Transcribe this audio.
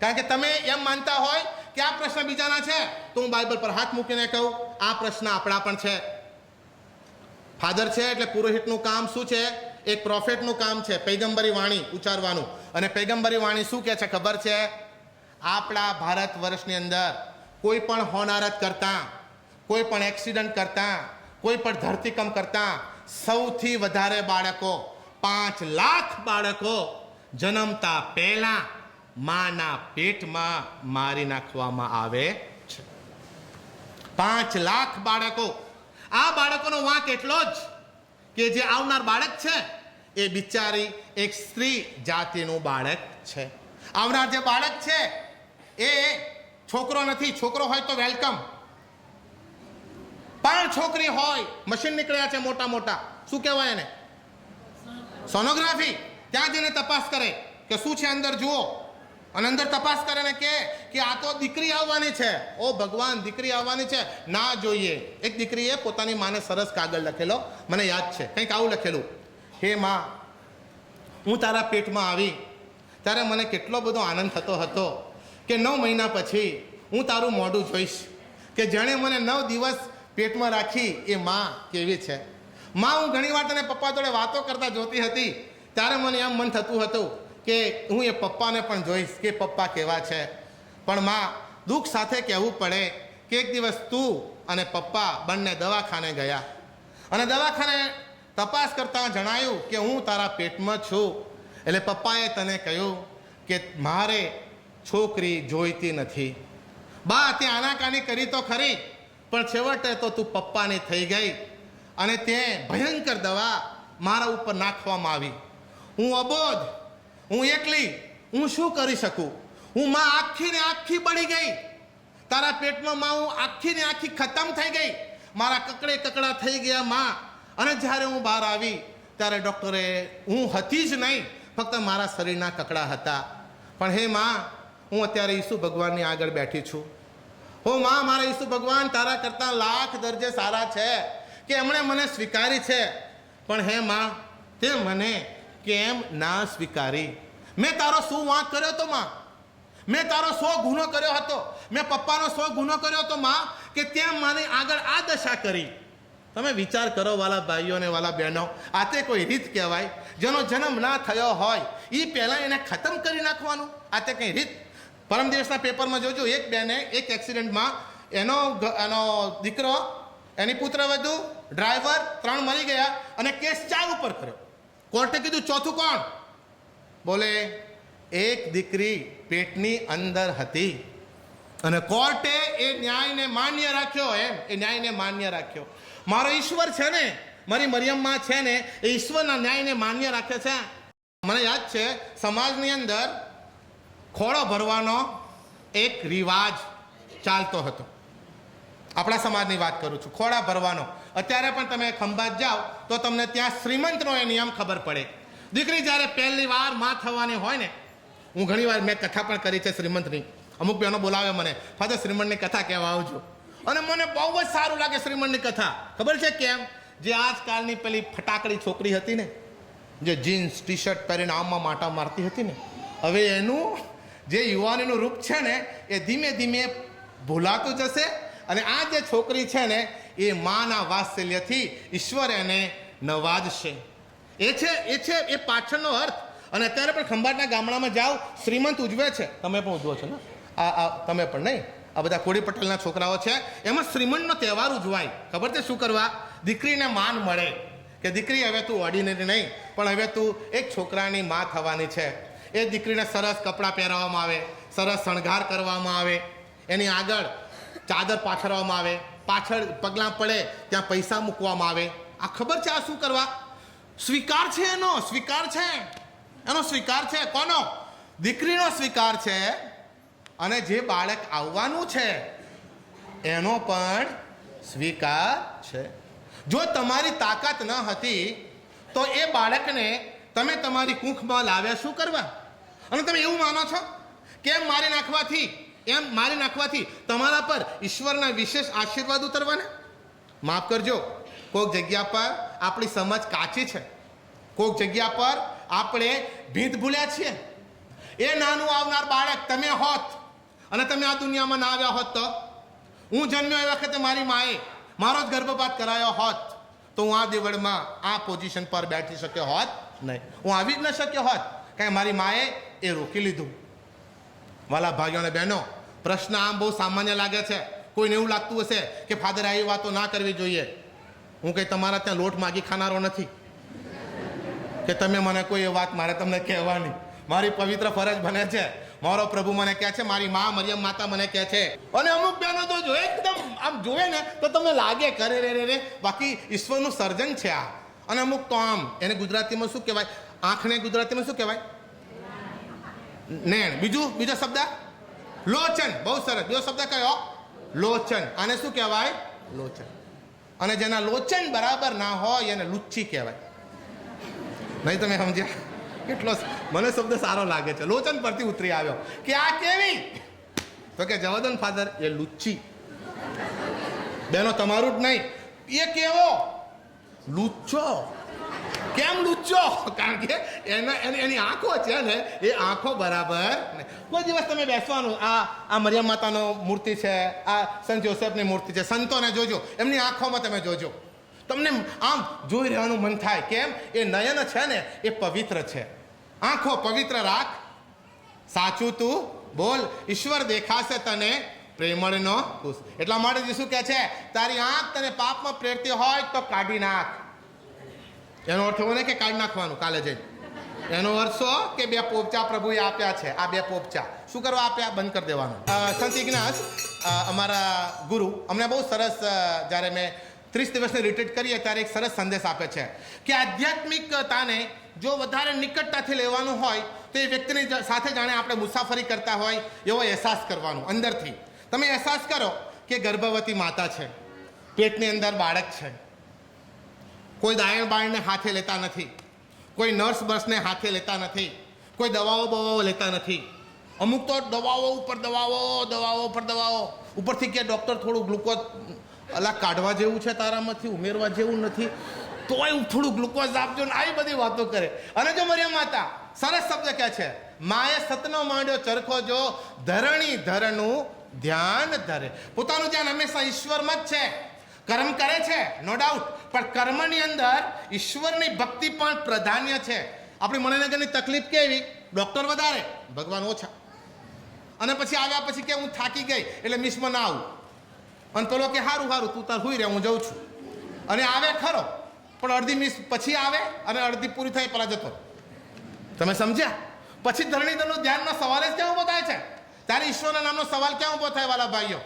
કારણ કે તમે એમ માનતા હોય કે આ પ્રશ્ન બીજાના છે, તો હું બાઇબલ પર હાથ મૂકીને કહું આ પ્રશ્ન આપણા પણ છે. ફાધર છે એટલે પુરોહિતનું કામ શું છે? એક પ્રોફેટનું કામ છે પૈગંબરી વાણી ઉચ્ચારવાનું. અને પૈગંબરી વાણી શું કહે છે ખબર છે? આપણા ભારત વર્ષની અંદર કોઈ પણ હોનારત કરતા, કોઈ પણ એક્સિડન્ટ કરતા, કોઈ પણ ધરતીકંપ કરતા સૌથી વધારે બાળકો 5 લાખ બાળકો જન્મતા પહેલા માના પેટમાં મારી નાખવામાં આવે છે. 5 લાખ બાળકો. આ બાળકોનો વાંક એટલો જ કે જે આવનાર બાળક છે એ બિચારી એક સ્ત્રી જાતિનું બાળક છે. આવનાર જે બાળક છે એ છોકરો નથી. છોકરો હોય તો વેલકમ, પણ છોકરી હોય, મશીન નીકળ્યા છે મોટા મોટા, શું કહેવાય એને? સોનોગ્રાફી. ત્યાં જઈને તપાસ કરે કે શું છે અંદર, જુઓ. અને અંદર તપાસ કરે ને કે આ તો દીકરી આવવાની છે. ઓ ભગવાન, દીકરી આવવાની છે, ના જોઈએ. એક દીકરીએ પોતાની માને સરસ કાગળ લખેલો, મને યાદ છે, કંઈક આવું લખેલું: હે માં, હું તારા પેટમાં આવી ત્યારે મને કેટલો બધો આનંદ થતો હતો કે 9 મહિના પછી હું તારું મોઢું જોઈશ, કે જેણે મને 9 દિવસ પેટમાં રાખી એ માં કેવી છે. માં, હું ઘણી વાર તને પપ્પા જોડે વાતો કરતા જોતી હતી ત્યારે મને એમ મન થતું હતું કે હું એ પપ્પાને પણ જોઈશ કે પપ્પા કેવા છે. પણ માં, દુઃખ સાથે કહેવું પડે કે એક દિવસ તું અને પપ્પા બંને દવાખાને ગયા અને દવાખાને તપાસ કરતાં જણાયું કે હું તારા પેટમાં છું. એટલે પપ્પાએ તને કહ્યું કે મારે છોકરી જોઈતી નથી. બા, તે આનાકાની કરી તો ખરી, પણ છેવટે તો તું પપ્પાની થઈ ગઈ અને તે ભયંકર દવા મારા ઉપર નાખવામાં આવી. હું અબોધ, હું એકલી, હું શું કરી શકું? હું માં આખી ને આખી બળી ગઈ. તારા પેટમાં માં હું આખી ને આખી ખતમ થઈ ગઈ. મારા કકડે કકડા થઈ ગયા માં. અને જ્યારે હું બહાર આવી ત્યારે ડૉક્ટરે, હું હતી જ નહીં, ફક્ત મારા શરીરના કકડા હતા. પણ હે માં, હું અત્યારે ઈસુ ભગવાનની આગળ બેઠી છું. હો માં, મારા ઈસુ ભગવાન તારા કરતાં લાખ દરજે સારા છે કે એમણે મને સ્વીકારી છે. પણ હે માં, તે મને કેમ ના સ્વીકારી? મેં તારો શું વાંક કર્યો હતો માં? મેં તારો 100 ગુનો કર્યો હતો, મેં પપ્પાનો 100 ગુનો કર્યો હતો માં, કે તેમ મારી આગળ આ દશા કરી. તમે વિચાર કરો વાલા ભાઈઓ અને વાલા બહેનો, આ તે કોઈ રીત કહેવાય? જેનો જન્મ ના થયો હોય એ પહેલાં એને ખતમ કરી નાખવાનું, આ તે કંઈ રીત? પરમ દિવસના પેપરમાં જોજો, એક બેને એક એક્સિડન્ટમાં એનો દીકરો, એની પુત્રવધુ, ડ્રાઈવર 3 મરી ગયા અને કેસ 4 ઉપર કર્યો. કોર્ટે કીધું ચોથું કોણ? બોલે એક દીકરી પેટની અંદર હતી અને કોર્ટે એ ન્યાયને માન્ય રાખ્યો. એ ન્યાયને માન્ય રાખ્યો. મારો ઈશ્વર છે ને, મારી મરિયમમાં છે ને, એ ઈશ્વરના ન્યાયને માન્ય રાખે છે. મને યાદ છે, સમાજની અંદર ખોળો ભરવાનો એક રિવાજ ચાલતો હતો. આપણા સમાજની વાત કરું છું, ખોળા ભરવાનો. અત્યારે પણ તમે ખંભાત જાઓ તો તમને ત્યાં શ્રીમંતનો એ નિયમ ખબર પડે. દીકરી જ્યારે પહેલી વાર માં થવાની હોય ને, હું ઘણી વાર મેં કથા પણ કરી છે શ્રીમંતની. અમુક બહેનો બોલાવે મને, ફાધર શ્રીમંતની કથા કહેવા આવજો. અને મને બહુ જ સારું લાગે શ્રીમંતની કથા. ખબર છે કેમ? જે આજકાલની પેલી ફટાકડી છોકરી હતી ને, જે જીન્સ ટી શર્ટ પહેરીને આમમાં માટા મારતી હતી ને, હવે એનું જે યુવાનીનું રૂપ છે ને એ ધીમે ધીમે ભૂલાતું જશે. અને આ જે છોકરી છે ને એ માના વાત્સલ્યથી ઈશ્વર એને નવાજશે. એ પાછળનો અર્થ. અને અત્યારે પણ ખંભાતના ગામડામાં જાઓ, શ્રીમંત ઉજવે છે. તમે પણ ઉજવો છો ને? તમે પણ નહીં, આ બધા કોળી પટેલના છોકરાઓ છે, એમાં શ્રીમંતનો તહેવાર ઉજવાય. ખબર છે શું કરવા? દીકરીને માન મળે કે દીકરી હવે તું ઓર્ડિનરી નહીં, પણ હવે તું એક છોકરાની માં થવાની છે. એ દીકરીને સરસ કપડાં પહેરાવવામાં આવે, સરસ શણગાર કરવામાં આવે, એની આગળ ચાદર પાથરવામાં આવે, પાછળ પગલાં પડે ત્યાં પૈસા મૂકવામાં આવે. આ ખબર છે આ શું કરવા? સ્વીકાર છે એનો, સ્વીકાર છે એનો, સ્વીકાર છે. કોનો? દીકરીનો સ્વીકાર છે. અને જે બાળક આવવાનું છે એનો પણ સ્વીકાર છે. જો તમારી તાકાત ન હતી તો એ બાળકને તમે તમારી કૂંખમાં લાવ્યા શું કરવા? અને તમે એવું માનો છો કે એમ મારી નાખવાથી તમારા પર ઈશ્વરના વિશેષ આશીર્વાદ ઉતરવાના? માફ કરજો, કોઈક જગ્યા પર આપણી સમજ કાચી છે, કોઈક જગ્યા પર આપણે ભીત ભૂલ્યા છીએ. એ નાનું આવનાર બાળક તમે હોત અને તમે આ દુનિયામાં ના આવ્યા હોત તો હું જન્મ્યો એ વખતે મારી માએ મારો જ ગર્ભપાત કરાયો હોત તો હું આ દેવળમાં આ પોઝિશન પર બેઠી શક્યો હોત નહીં, હું આવી જ ન શક્યો હોત, કારણ મારી માએ એ રોકી લીધું. વાલા ભાઈઓ અને બહેનો, પ્રશ્ન આમ બહુ સામાન્ય લાગે છે. કોઈને એવું લાગતું હશે કે ફાધર આવી વાતો ના કરવી જોઈએ. હું કંઈ તમારા ત્યાં લોટ માગી ખાનારો નથી કે તમે મને કોઈ એ વાત મારે તમને કહેવાની. મારી પવિત્ર ફરજ બને છે. મારો પ્રભુ મને કહે છે, મારી મા મરિયમ માતા મને કહે છે. અને અમુક બહેનો તો જો એકદમ આમ જોવે ને તો તમને લાગે કરે રે બાકી ઈશ્વરનું સર્જન છે આ. અને અમુક તો આમ એને ગુજરાતીમાં શું કહેવાય, આંખને ગુજરાતીમાં શું કહેવાય, નેણ. બીજો શબ્દ લોચન. બહુ સરસ. બીજો શબ્દ કયો? લોચન. આને શું કહેવાય? લોચન. અને જેના લોચન બરાબર ના હોય એને લુચ્ચી કહેવાય. નહીં તમે સમજ્યા? કેટલો મને શબ્દ સારો લાગે છે, લોચન પરથી ઉતરી આવ્યો કે આ કેવી, તો કે જવાદન ફાધર એ લુચ્ચી. બેનો તમારું જ નહીં, એ કેવો લુચ્ચો. કેમ લુચ્ચો? કારણ કે એની આંખો છે ને એ આંખો બરાબર નહીં. કોઈ દિવસ તમે બેસવાનું, આ મરિયમ માતાનો મૂર્તિ છે, આ સંત જોસેફની મૂર્તિ છે, સંતોને જોજો, એમની આંખોમાં તમે જોજો, તમને આમ જોઈ રહેવાનું મન થાય. કેમ? એ નયન છે ને એ પવિત્ર છે. આંખો પવિત્ર રાખ, સાચું તું બોલ, ઈશ્વર દેખાશે તને પ્રેમળનો ખુશ. એટલા માટે શું કહે છે, તારી આંખ તને પાપમાં પ્રેરતી હોય તો કાઢી નાખ. એનો અર્થ એવો નહીં કે કાઢી નાખવાનું કાલે જઈને. એનો અર્થ શું કે 2 પોપચા પ્રભુએ આપ્યા છે. આ 2 પોપચા શું કરવા આપ્યા? બંધ કરી દેવાનું. સંત ઇગ્નાસ અમારા ગુરુ અમને બહુ સરસ, જ્યારે મેં 30 દિવસની રિટ્રીટ કરીએ ત્યારે એક સરસ સંદેશ આપે છે કે આધ્યાત્મિકતાને જો વધારે નિકટતાથી લેવાનું હોય તો એ વ્યક્તિની સાથે જાણે આપણે મુસાફરી કરતા હોય એવો અહેસાસ કરવાનો. અંદરથી તમે અહેસાસ કરો કે ગર્ભવતી માતા છે, પેટની અંદર બાળક છે. કોઈ દાયણ બાયણને હાથે લેતા નથી, કોઈ નર્સ બર્સને હાથે લેતા નથી, કોઈ દવાઓ લેતા નથી. અમુક તો દવાઓ ઉપર દવાઓ ઉપરથી કે ડૉક્ટર થોડું ગ્લુકોઝ અલા કાઢવા જેવું છે તારામાંથી, ઉમેરવા જેવું નથી, તોય થોડું ગ્લુકોઝ આપજો ને આવી બધી વાતો કરે. અને જો મરિયમ માતા સરસ શબ્દ કહે છે, માએ સતનો માંડ્યો ચરખો જો ધરણી ધરનું ધ્યાન ધરે. પોતાનું ધ્યાન હંમેશા ઈશ્વરમાં જ છે. કર્મ કરે છે નો ડાઉટ, પણ કર્મની અંદર ઈશ્વરની ભક્તિ પણ પ્રાધાન્ય છે. આપણી મણિનગરની તકલીફ કેવી? ડૉક્ટર વધારે, ભગવાન ઓછા. અને પછી આવ્યા પછી કે હું થાકી ગઈ એટલે મિસમાં ના આવું. અને પેલો કે સારું તું તાર હુઈ રહે, હું જઉં છું. અને આવે ખરો, પણ અડધી મિસ પછી આવે અને અડધી પૂરી થઈ પેલા જતો. તમે સમજ્યા? પછી ધરણીધરનું ધ્યાનનો સવાલ જ ક્યાં ઊભો થાય છે? ત્યારે ઈશ્વરના નામનો સવાલ ક્યાં ઊભો થાય વાલા ભાઈઓ?